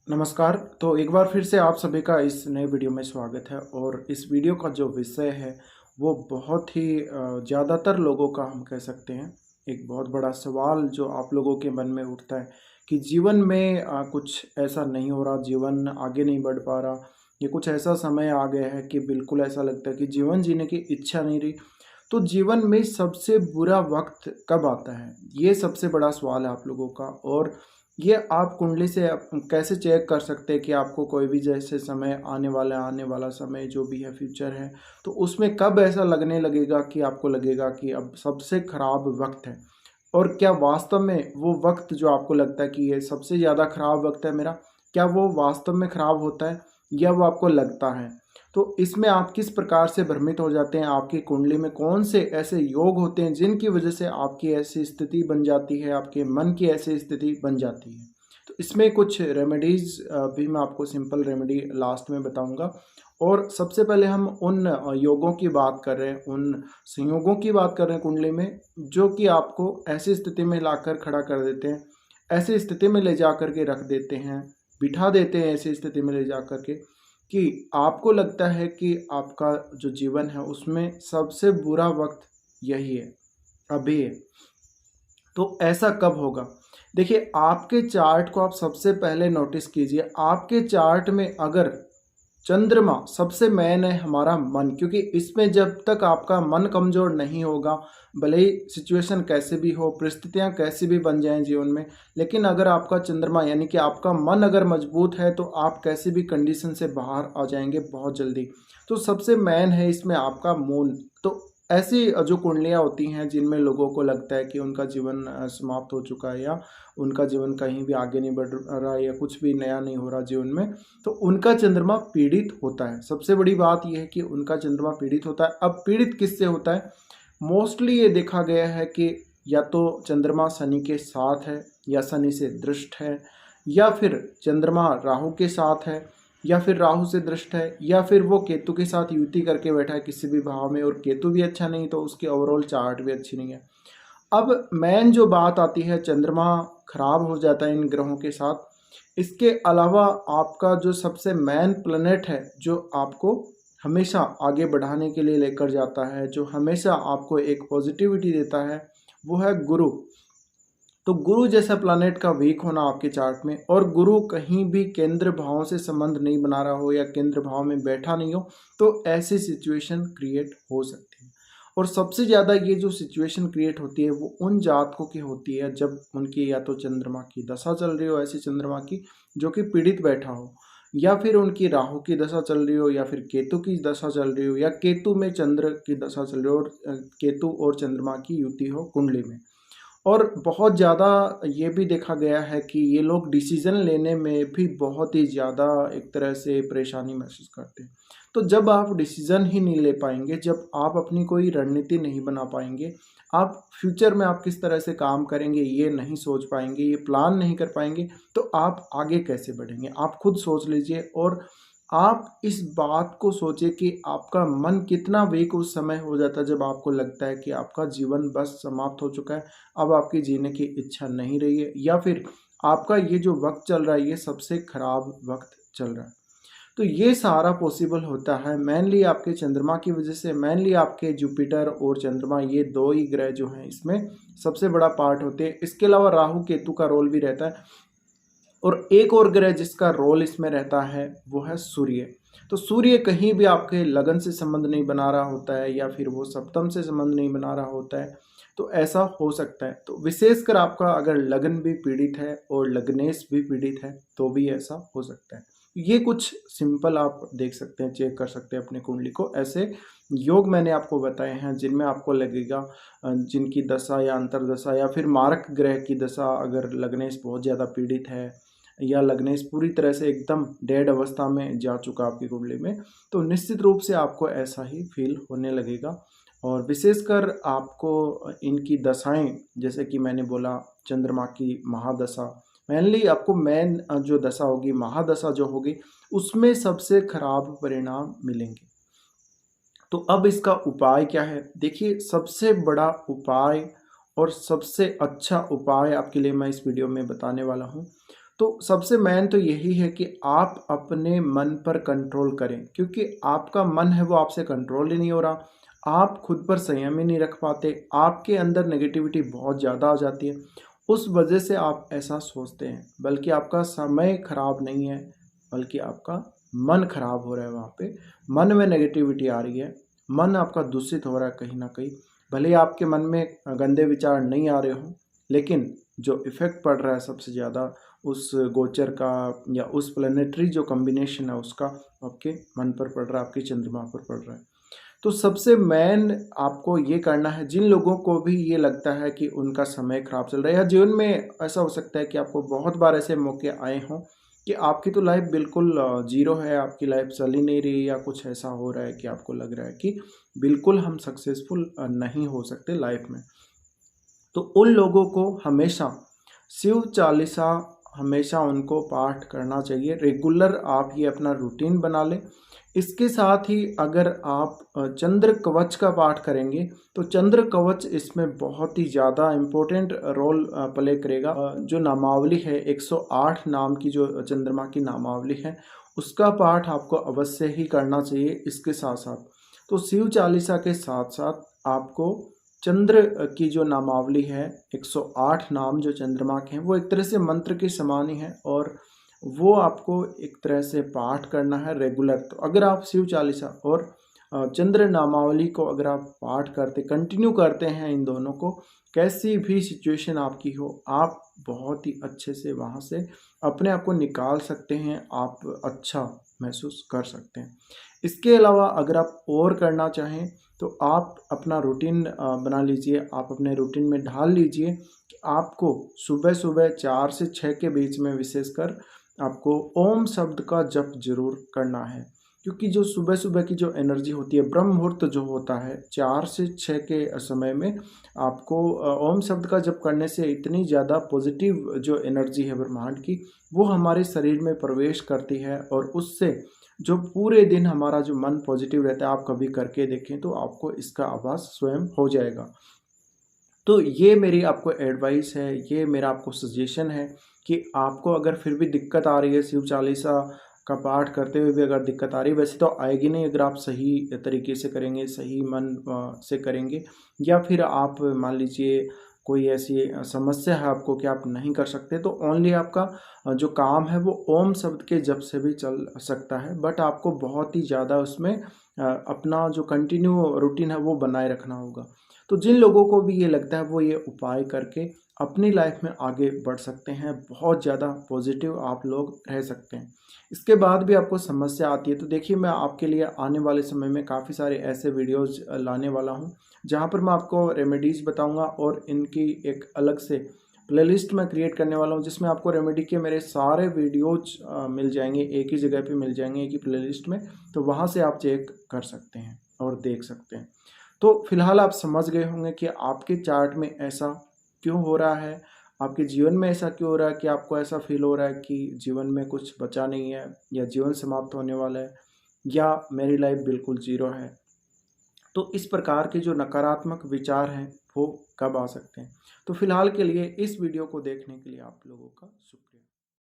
नमस्कार। तो एक बार फिर से आप सभी का इस नए वीडियो में स्वागत है और इस वीडियो का जो विषय है वो बहुत ही ज़्यादातर लोगों का हम कह सकते हैं एक बहुत बड़ा सवाल जो आप लोगों के मन में उठता है कि जीवन में कुछ ऐसा नहीं हो रहा, जीवन आगे नहीं बढ़ पा रहा। ये कुछ ऐसा समय आ गया है कि बिल्कुल ऐसा लगता है कि जीवन जीने की इच्छा नहीं रही। तो जीवन में सबसे बुरा वक्त कब आता है, ये सबसे बड़ा सवाल है आप लोगों का। और ये आप कुंडली से कैसे चेक कर सकते हैं कि आपको कोई भी जैसे समय आने वाला समय जो भी है फ्यूचर है, तो उसमें कब ऐसा लगने लगेगा कि आपको लगेगा कि अब सबसे खराब वक्त है। और क्या वास्तव में वो वक्त जो आपको लगता है कि ये सबसे ज़्यादा खराब वक्त है मेरा, क्या वो वास्तव में खराब होता है या वो आपको लगता है। तो इसमें आप किस प्रकार से भ्रमित हो जाते हैं, आपकी कुंडली में कौन से ऐसे योग होते हैं जिनकी वजह से आपकी ऐसी स्थिति बन जाती है, आपके मन की ऐसी स्थिति बन जाती है। तो इसमें कुछ रेमेडीज़ भी मैं आपको सिंपल रेमेडी लास्ट में बताऊंगा। और सबसे पहले हम उन योगों की बात कर रहे हैं, उन संयोगों की बात कर रहे हैं कुंडली में, जो कि आपको ऐसी स्थिति में लाकर खड़ा कर देते हैं, ऐसी स्थिति में ले जा कर के रख देते हैं, बिठा देते हैं ऐसी स्थिति में ले जा कर के कि आपको लगता है कि आपका जो जीवन है उसमें सबसे बुरा वक्त यही है, अभी है। तो ऐसा कब होगा? देखिए, आपके चार्ट को आप सबसे पहले नोटिस कीजिए। आपके चार्ट में अगर चंद्रमा सबसे मेन है, हमारा मन, क्योंकि इसमें जब तक आपका मन कमजोर नहीं होगा, भले ही सिचुएशन कैसे भी हो, परिस्थितियां कैसी भी बन जाएं जीवन में, लेकिन अगर आपका चंद्रमा यानी कि आपका मन अगर मजबूत है तो आप कैसी भी कंडीशन से बाहर आ जाएंगे बहुत जल्दी। तो सबसे मेन है इसमें आपका मून। तो ऐसी जो कुंडलियां होती हैं जिनमें लोगों को लगता है कि उनका जीवन समाप्त हो चुका है, या उनका जीवन कहीं भी आगे नहीं बढ़ रहा है, या कुछ भी नया नहीं हो रहा जीवन में, तो उनका चंद्रमा पीड़ित होता है। सबसे बड़ी बात यह है कि उनका चंद्रमा पीड़ित होता है। अब पीड़ित किससे होता है? मोस्टली ये देखा गया है कि या तो चंद्रमा शनि के साथ है, या शनि से दृष्ट है, या फिर चंद्रमा राहु के साथ है, या फिर राहु से दृष्ट है, या फिर वो केतु के साथ युति करके बैठा है किसी भी भाव में, और केतु भी अच्छा नहीं तो उसकी ओवरऑल चार्ट भी अच्छी नहीं है। अब मेन जो बात आती है, चंद्रमा खराब हो जाता है इन ग्रहों के साथ। इसके अलावा आपका जो सबसे मेन प्लैनेट है, जो आपको हमेशा आगे बढ़ाने के लिए लेकर जाता है, जो हमेशा आपको एक पॉजिटिविटी देता है, वो है गुरु। तो गुरु जैसा प्लैनेट का वीक होना आपके चार्ट में, और गुरु कहीं भी केंद्र भाव से संबंध नहीं बना रहा हो या केंद्र भाव में बैठा नहीं हो, तो ऐसी सिचुएशन क्रिएट हो सकती है। और सबसे ज़्यादा ये जो सिचुएशन क्रिएट होती है वो उन जातकों की होती है जब उनकी या तो चंद्रमा की दशा चल रही हो, ऐसी चंद्रमा की जो कि पीड़ित बैठा हो, या फिर उनकी राहु की दशा चल रही हो, या फिर केतु की दशा चल रही हो, या केतु में चंद्र की दशा चल रही हो, और केतु और चंद्रमा की युति हो कुंडली में। और बहुत ज़्यादा ये भी देखा गया है कि ये लोग डिसीज़न लेने में भी बहुत ही ज़्यादा एक तरह से परेशानी महसूस करते हैं। तो जब आप डिसीज़न ही नहीं ले पाएंगे, जब आप अपनी कोई रणनीति नहीं बना पाएंगे, आप फ्यूचर में आप किस तरह से काम करेंगे ये नहीं सोच पाएंगे, ये प्लान नहीं कर पाएंगे, तो आप आगे कैसे बढ़ेंगे? आप खुद सोच लीजिए। और आप इस बात को सोचिए कि आपका मन कितना वीक उस समय हो जाता है जब आपको लगता है कि आपका जीवन बस समाप्त हो चुका है, अब आपकी जीने की इच्छा नहीं रही है, या फिर आपका ये जो वक्त चल रहा है ये सबसे खराब वक्त चल रहा है। तो ये सारा पॉसिबल होता है मेनली आपके चंद्रमा की वजह से। मेनली आपके जुपिटर और चंद्रमा, ये दो ही ग्रह जो हैं इसमें सबसे बड़ा पार्ट होते हैं। इसके अलावा राहु केतु का रोल भी रहता है, और एक और ग्रह जिसका रोल इसमें रहता है वो है सूर्य। तो सूर्य कहीं भी आपके लगन से संबंध नहीं बना रहा होता है, या फिर वो सप्तम से संबंध नहीं बना रहा होता है, तो ऐसा हो सकता है। तो विशेषकर आपका अगर लगन भी पीड़ित है और लग्नेश भी पीड़ित है तो भी ऐसा हो सकता है। ये कुछ सिंपल आप देख सकते हैं, चेक कर सकते हैं अपने कुंडली को। ऐसे योग मैंने आपको बताए हैं जिनमें आपको लगेगा जिनकी दशा या अंतरदशा या फिर मारक ग्रह की दशा, अगर लग्नेश बहुत ज़्यादा पीड़ित है या लग्नेश पूरी तरह से एकदम डेड अवस्था में जा चुका आपकी कुंडली में, तो निश्चित रूप से आपको ऐसा ही फील होने लगेगा। और विशेषकर आपको इनकी दशाएं, जैसे कि मैंने बोला चंद्रमा की महादशा, मेनली आपको मेन जो दशा होगी, महादशा जो होगी, उसमें सबसे खराब परिणाम मिलेंगे। तो अब इसका उपाय क्या है? देखिए, सबसे बड़ा उपाय और सबसे अच्छा उपाय आपके लिए मैं इस वीडियो में बताने वाला हूँ। तो सबसे मेन तो यही है कि आप अपने मन पर कंट्रोल करें, क्योंकि आपका मन है वो आपसे कंट्रोल ही नहीं हो रहा। आप खुद पर संयम ही नहीं रख पाते, आपके अंदर नेगेटिविटी बहुत ज़्यादा आ जाती है, उस वजह से आप ऐसा सोचते हैं। बल्कि आपका समय खराब नहीं है, बल्कि आपका मन खराब हो रहा है। वहाँ पे मन में नेगेटिविटी आ रही है, मन आपका दूषित हो रहा है कहीं ना कहीं। भले ही आपके मन में गंदे विचार नहीं आ रहे हों, लेकिन जो इफ़ेक्ट पड़ रहा है सबसे ज़्यादा उस गोचर का या उस प्लेनेटरी जो कॉम्बिनेशन है उसका आपके मन पर पड़ रहा है, आपके चंद्रमा पर पड़ रहा है। तो सबसे मेन आपको ये करना है, जिन लोगों को भी ये लगता है कि उनका समय खराब चल रहा है, या जीवन में ऐसा हो सकता है कि आपको बहुत बार ऐसे मौके आए हों कि आपकी तो लाइफ बिल्कुल जीरो है, आपकी लाइफ चल ही नहीं रही, या कुछ ऐसा हो रहा है कि आपको लग रहा है कि बिल्कुल हम सक्सेसफुल नहीं हो सकते लाइफ में। तो उन लोगों को हमेशा शिव चालीसा हमेशा उनको पाठ करना चाहिए। रेगुलर आप ये अपना रूटीन बना लें। इसके साथ ही अगर आप चंद्र कवच का पाठ करेंगे तो चंद्र कवच इसमें बहुत ही ज़्यादा इम्पोर्टेंट रोल प्ले करेगा। जो नामावली है 108 नाम की, जो चंद्रमा की नामावली है, उसका पाठ आपको अवश्य ही करना चाहिए। इसके साथ साथ तो शिव चालीसा के साथ साथ आपको चंद्र की जो नामावली है, 108 नाम जो चंद्रमा के हैं, वो एक तरह से मंत्र के समान ही है, और वो आपको एक तरह से पाठ करना है रेगुलर। तो अगर आप शिव चालीसा और चंद्र नामावली को अगर आप पाठ करते कंटिन्यू करते हैं, इन दोनों को, कैसी भी सिचुएशन आपकी हो, आप बहुत ही अच्छे से वहाँ से अपने आप को निकाल सकते हैं, आप अच्छा महसूस कर सकते हैं। इसके अलावा अगर आप और करना चाहें तो आप अपना रूटीन बना लीजिए, आप अपने रूटीन में ढाल लीजिए कि आपको सुबह सुबह 4 से 6 के बीच में विशेषकर आपको ओम शब्द का जप जरूर करना है। क्योंकि जो सुबह सुबह की जो एनर्जी होती है, ब्रह्म मुहूर्त जो होता है 4 से 6 के समय में, आपको ओम शब्द का जप करने से इतनी ज़्यादा पॉजिटिव जो एनर्जी है ब्रह्मांड की, वो हमारे शरीर में प्रवेश करती है, और उससे जो पूरे दिन हमारा जो मन पॉजिटिव रहता है, आप कभी करके देखें तो आपको इसका आभास स्वयं हो जाएगा। तो ये मेरी आपको एडवाइस है, ये मेरा आपको सजेशन है कि आपको अगर फिर भी दिक्कत आ रही है, शिव चालीसा का पाठ करते हुए भी अगर दिक्कत आ रही है, वैसे तो आएगी नहीं अगर आप सही तरीके से करेंगे, सही मन से करेंगे, या फिर आप मान लीजिए कोई ऐसी समस्या है आपको कि आप नहीं कर सकते, तो ओनली आपका जो काम है वो ओम शब्द के जप से भी चल सकता है। बट आपको बहुत ही ज़्यादा उसमें अपना जो कंटिन्यू रूटीन है वो बनाए रखना होगा। तो जिन लोगों को भी ये लगता है वो ये उपाय करके अपनी लाइफ में आगे बढ़ सकते हैं, बहुत ज़्यादा पॉजिटिव आप लोग रह सकते हैं। इसके बाद भी आपको समस्या आती है तो देखिए, मैं आपके लिए आने वाले समय में काफ़ी सारे ऐसे वीडियोज़ लाने वाला हूँ, जहाँ पर मैं आपको रेमेडीज़ बताऊँगा, और इनकी एक अलग से प्लेलिस्ट मैं क्रिएट करने वाला हूँ, जिसमें आपको रेमेडी के मेरे सारे वीडियोज़ मिल जाएंगे, एक ही जगह पे मिल जाएंगे, एक ही प्लेलिस्ट में। तो वहाँ से आप चेक कर सकते हैं और देख सकते हैं। तो फिलहाल आप समझ गए होंगे कि आपके चार्ट में ऐसा क्यों हो रहा है, आपके जीवन में ऐसा क्यों हो रहा है कि आपको ऐसा फील हो रहा है कि जीवन में कुछ बचा नहीं है, या जीवन समाप्त होने वाला है, या मेरी लाइफ बिल्कुल ज़ीरो है। तो इस प्रकार के जो नकारात्मक विचार हैं वो कब आ सकते हैं। तो फिलहाल के लिए इस वीडियो को देखने के लिए आप लोगों का शुक्रिया।